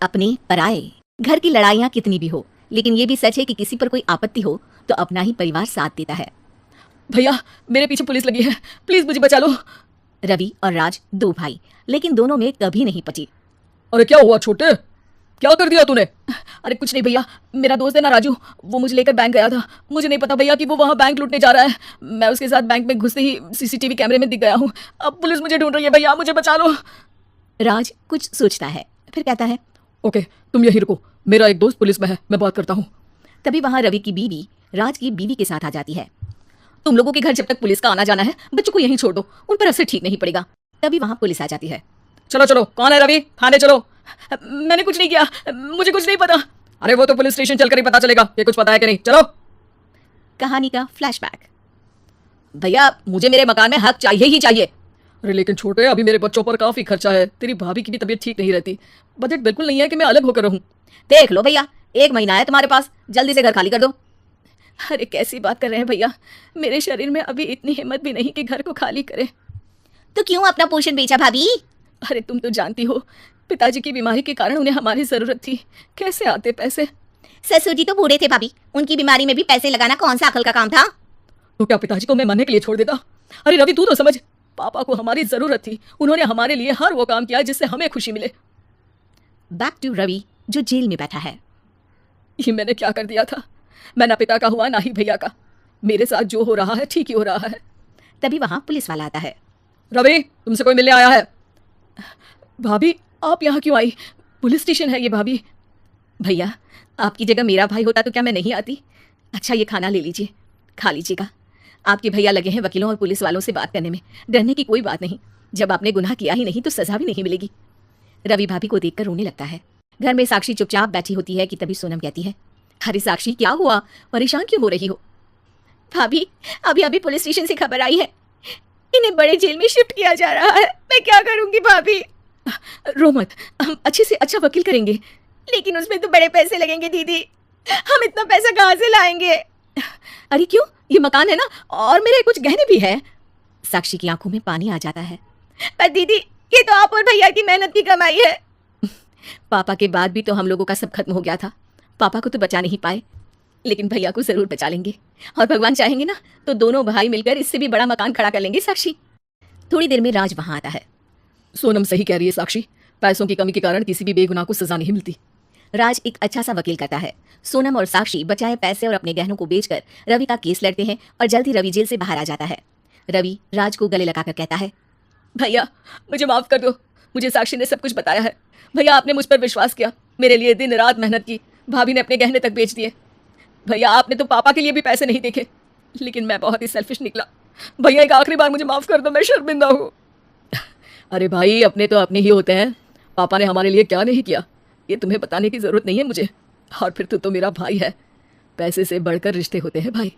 अपने पराए। घर की लड़ाइयाँ कितनी भी हो, लेकिन ये भी सच है कि किसी पर कोई आपत्ति हो तो अपना ही परिवार साथ देता है। भैया मेरे पीछे पुलिस लगी है, प्लीज मुझे बचा लो। रवि और राज दो भाई, लेकिन दोनों में कभी नहीं पची। अरे क्या हुआ छोटे, क्या कर दिया तूने? अरे कुछ नहीं भैया, मेरा दोस्त है ना राजू, वो मुझे लेकर बैंक गया था। मुझे नहीं पता भैया कि वो वहाँ बैंक लूटने जा रहा है। मैं उसके साथ बैंक में घुसते ही सीसीटीवी कैमरे में दिख गया हूँ। अब पुलिस मुझे ढूंढ रही है, भैया मुझे बचा लो। राज कुछ सोचता है, फिर कहता है, ओके तुम यहीं रुको, मेरा एक दोस्त पुलिस में है, मैं बात करता हूँ। तभी वहां रवि की बीवी राज की बीवी के साथ आ जाती है। तुम लोगों के घर जब तक पुलिस का आना जाना है, बच्चों को यहीं छोड़ दो, उन पर असर ठीक नहीं पड़ेगा। तभी वहां पुलिस आ जाती है। चलो चलो, कौन है रवि, थाने चलो। मैंने कुछ नहीं किया, मुझे कुछ नहीं पता। अरे वो तो पुलिस स्टेशन चलकर ही पता चलेगा कि कुछ पता है कि नहीं, चलो। कहानी का फ्लैशबैक। भैया मुझे मेरे मकान में हक चाहिए ही चाहिए। अरे लेकिन छोटे, अभी मेरे बच्चों पर काफी खर्चा है, तेरी भाभी की भी तबीयत ठीक नहीं रहती, बजट बिल्कुल नहीं है कि मैं अलग होकर रहूं। देख लो भैया, 1 महीना है तुम्हारे पास, जल्दी से घर खाली कर दो। अरे कैसी बात कर रहे हैं भैया, मेरे शरीर में अभी इतनी हिम्मत भी नहीं कि घर को खाली करे। तो क्यों अपना पोषण बेचा भाभी? अरे तुम तो जानती हो, पिताजी की बीमारी के कारण उन्हें हमारी जरूरत थी, कैसे आते पैसे। ससुर जी तो बूढ़े थे भाभी, उनकी बीमारी में भी पैसे लगाना कौन सा अकल का काम था? तो क्या पिताजी को मैं मरने के लिए छोड़ देता? अरे रवि तू तो समझ, पापा को हमारी जरूरत थी, उन्होंने हमारे लिए हर वो काम किया जिससे हमें खुशी मिले। बैक टू रवि जो जेल में बैठा है। ये मैंने क्या कर दिया था? मैं ना पिता का हुआ ना ही भैया का, मेरे साथ जो हो रहा है ठीक ही हो रहा है। तभी वहां पुलिस वाला आता है। रवि तुमसे कोई मिलने आया है। भाभी आप यहाँ क्यों आई? पुलिस स्टेशन है ये भाभी। भैया आपकी जगह मेरा भाई होता तो क्या मैं नहीं आती? अच्छा ये खाना ले लीजिए, खा लीजिएगा। आपके भैया लगे हैं वकीलों और पुलिस वालों से बात करने में, डरने की कोई बात नहीं, जब आपने गुनाह किया ही नहीं तो सजा भी नहीं मिलेगी। रवि भाभी को देखकर रोने लगता है। घर में साक्षी चुपचाप बैठी होती है कि तभी सोनम कहती है, अरे साक्षी क्या हुआ, परेशान क्यों हो रही हो? भाभी अभी अभी पुलिस स्टेशन से खबर आई है, इन्हें बड़े जेल में शिफ्ट किया जा रहा है, मैं क्या करूंगी भाभी? रो मत, हम अच्छे से अच्छा वकील करेंगे। लेकिन उसमें तो बड़े पैसे लगेंगे दीदी, हम इतना पैसा कहाँ से लाएंगे? अरे क्यों, ये मकान है ना, और मेरे कुछ गहने भी है। साक्षी की आंखों में पानी आ जाता है। पर दीदी ये तो आप और भैया की मेहनत की कमाई है। पापा के बाद भी तो हम लोगों का सब खत्म हो गया था, पापा को तो बचा नहीं पाए, लेकिन भैया को जरूर बचा लेंगे, और भगवान चाहेंगे ना तो दोनों भाई मिलकर इससे भी बड़ा मकान खड़ा कर लेंगे। साक्षी। थोड़ी देर में राज वहां आता है। सोनम सही कह रही है साक्षी, पैसों की कमी के कारण किसी भी बेगुनाह को सजा नहीं मिलती। राज एक अच्छा सा वकील करता है। सोनम और साक्षी बचाए पैसे और अपने गहनों को बेचकर रवि का केस लड़ते हैं और जल्द ही रवि जेल से बाहर आ जाता है। रवि राज को गले लगाकर कहता है, भैया मुझे माफ कर दो, मुझे साक्षी ने सब कुछ बताया है। भैया आपने मुझ पर विश्वास किया, मेरे लिए दिन रात मेहनत की, भाभी ने अपने गहने तक बेच दिए। भैया आपने तो पापा के लिए भी पैसे नहीं देखे, लेकिन मैं बहुत ही सेल्फिश निकला। भैया एक आखिरी बार मुझे माफ कर दो, मैं शर्मिंदा हूँ। अरे भाई अपने तो अपने ही होते हैं, पापा ने हमारे लिए क्या नहीं किया ये तुम्हें बताने की जरूरत नहीं है मुझे। और फिर तू तो मेरा भाई है, पैसे से बढ़कर रिश्ते होते हैं भाई।